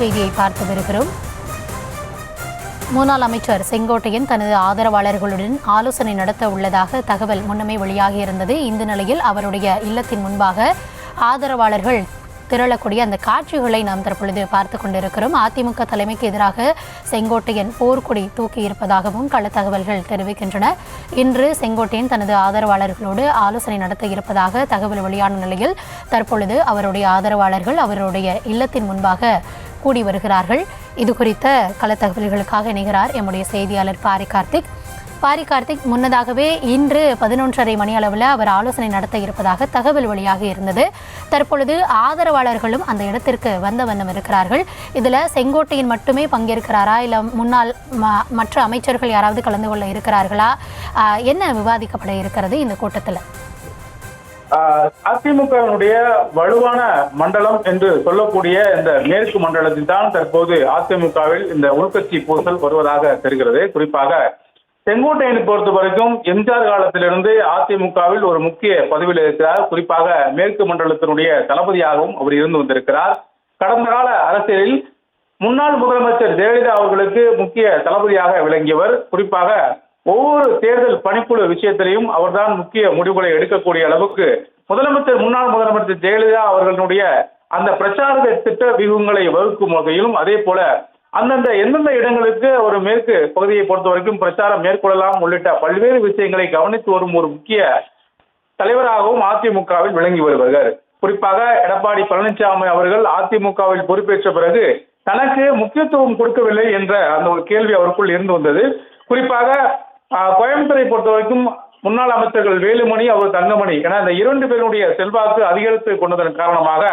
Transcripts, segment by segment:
செய்தியை பார்த்து வருகிறோம். முன்னாள் அமைச்சர் செங்கோட்டையன் தனது ஆதரவாளர்களுடன் ஆலோசனை நடத்த உள்ளதாக தகவல் முன்னமே வெளியாகியிருந்தது. இந்த நிலையில் அவருடைய இல்லத்தின் முன்பாக ஆதரவாளர்கள் திரளக்கூடிய அந்த காட்சிகளை நாம் தற்பொழுது பார்த்து கொண்டிருக்கிறோம். அதிமுக தலைமைக்கு எதிராக செங்கோட்டையன் போர்க்கொடி தூக்கி இருப்பதாகவும் கள தகவல்கள் தெரிவிக்கின்றன. இன்று செங்கோட்டையன் தனது ஆதரவாளர்களோடு ஆலோசனை நடத்த இருப்பதாக தகவல் வெளியான நிலையில் தற்பொழுது அவருடைய ஆதரவாளர்கள் அவருடைய இல்லத்தின் முன்பாக கூடி வருகிறார்கள். இது குறித்த கள தகவல்களுக்காக இணைகிறார் எம்முடைய செய்தியாளர் பாரி கார்த்திக். முன்னதாகவே இன்று 11:30 மணி அளவில் அவர் ஆலோசனை நடத்த இருப்பதாக தகவல் வெளியாக இருந்தது. தற்பொழுது ஆதரவாளர்களும் அந்த இடத்திற்கு வந்த வண்ணம் இருக்கிறார்கள். இதில் செங்கோட்டையன் மட்டுமே பங்கேற்கிறாரா, இல்லை முன்னாள் மற்ற அமைச்சர்கள் யாராவது கலந்து கொள்ள இருக்கிறார்களா? என்ன விவாதிக்கப்பட இருக்கிறது இந்த கூட்டத்தில்? அதிமுகவினுடைய வலுவான மண்டலம் என்று சொல்லக்கூடிய இந்த மேற்கு மண்டலத்தில் தான் தற்போது அதிமுகவில் இந்த உள்கட்சி பூசல் வருவதாக தெரிகிறது. குறிப்பாக செங்கோட்டையனை பொறுத்த வரைக்கும் எம்ஜிஆர் காலத்திலிருந்து அதிமுகவில் ஒரு முக்கிய பதவியில் இருக்கிறார். குறிப்பாக மேற்கு மண்டலத்தினுடைய தளபதியாகவும் அவர் இருந்து வந்திருக்கிறார். கடந்த கால அரசியலில் முன்னாள் முதலமைச்சர் ஜெயலலிதா அவர்களுக்கு முக்கிய தளபதியாக விளங்கியவர். குறிப்பாக ஒவ்வொரு தேர்தல் பணிக்குழு விஷயத்திலையும் அவர்தான் முக்கிய முடிவுகளை எடுக்கக்கூடிய அளவுக்கு முன்னாள் முதலமைச்சர் ஜெயலலிதா அவர்களுடைய அந்த பிரச்சார திட்ட வியூகங்களை வகுக்கும் வகையிலும், அதே போல அந்தந்த எந்தெந்த இடங்களுக்கு ஒரு மேற்கு பகுதியை பொறுத்த வரைக்கும் பிரச்சாரம் மேற்கொள்ளலாம் உள்ளிட்ட பல்வேறு விஷயங்களை கவனித்து வரும் ஒரு முக்கிய தலைவராகவும் அதிமுகவில் விளங்கி வருவார்கள். குறிப்பாக எடப்பாடி பழனிசாமி அவர்கள் அதிமுகவில் பொறுப்பேற்ற பிறகு தனக்கு முக்கியத்துவம் கொடுக்கவில்லை என்ற அந்த ஒரு கேள்வி அவருக்குள் இருந்து வந்தது. குறிப்பாக கோயம்புத்தூரை பொறுத்த வரைக்கும் முன்னாள் அமைச்சர்கள் வேலுமணி, அவர் தங்கமணி என அந்த இரண்டு பேருடைய செல்வாக்கு அதிகரித்து கொண்டதன் காரணமாக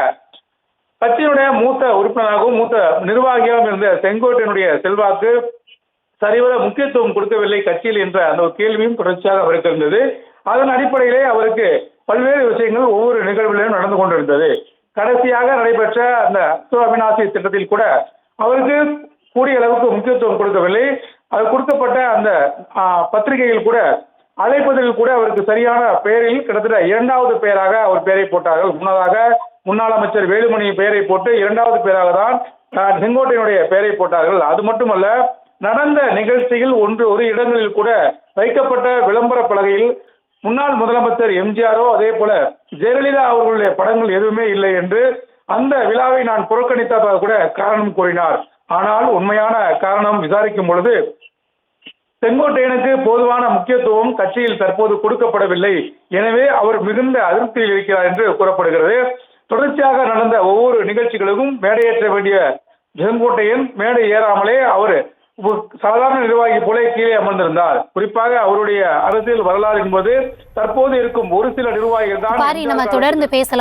கட்சியினுடைய மூத்த உறுப்பினராகவும் மூத்த நிர்வாகியாகவும் இருந்த செங்கோட்டையனுடைய செல்வாக்கு சரிவர முக்கியத்துவம் கொடுக்கவில்லை கட்சியில் என்ற அந்த ஒரு கேள்வியும் தொடர்ச்சியாக அவருக்கு இருந்தது. அதன் அடிப்படையிலே அவருக்கு பல்வேறு விஷயங்கள் ஒவ்வொரு நிகழ்வுகளிலும் நடந்து கொண்டிருந்தது. கடைசியாக நடைபெற்ற அந்த அவிநாசி திட்டத்தில் கூட அவருக்கு கூடிய அளவுக்கு முக்கியத்துவம் கொடுக்கவில்லை. அது கொடுக்கப்பட்ட அந்த பத்திரிகையில் கூட அழைப்பதில் கூட அவருக்கு சரியான பெயரில் கிட்டத்தட்ட இரண்டாவது பெயராக அவர் பெயரை போட்டார்கள். முன்னதாக முன்னாள் அமைச்சர் வேலுமணி பெயரை போட்டு இரண்டாவது பெயராக தான் செங்கோட்டையனுடைய பெயரை போட்டார்கள். அது மட்டுமல்ல, நடந்த நிகழ்ச்சியில் ஒரு இடங்களில் கூட வைக்கப்பட்ட விளம்பர பலகையில் முன்னாள் முதலமைச்சர் எம்ஜிஆரோ அதே போல ஜெயலலிதா அவர்களுடைய படங்கள் எதுவுமே இல்லை என்று அந்த விழாவை நான் புறக்கணித்ததாக கூட காரணம் கூறினார். ஆனால் உண்மையான காரணம் விசாரிக்கும் பொழுது செங்கோட்டையனுக்கு போதுமான முக்கியத்துவம் கட்சியில் தற்போது கொடுக்கப்படவில்லை. எனவே அவர் மிகுந்த அதிருப்தியில் இருக்கிறார் என்று கூறப்படுகிறது. தொடர்ச்சியாக நடந்த ஒவ்வொரு நிகழ்ச்சிகளுக்கும் மேடையேற்ற வேண்டிய செங்கோட்டையன் மேடை ஏறாமலே அவர் சாதாரண நிர்வாகி போல கீழே அமர்ந்திருந்தார். குறிப்பாக அவருடைய அரசியல் வரலாறு என்பது தற்போது இருக்கும் ஒரு சில நிர்வாகிகள் தான். தொடர்ந்து பேசலாம்.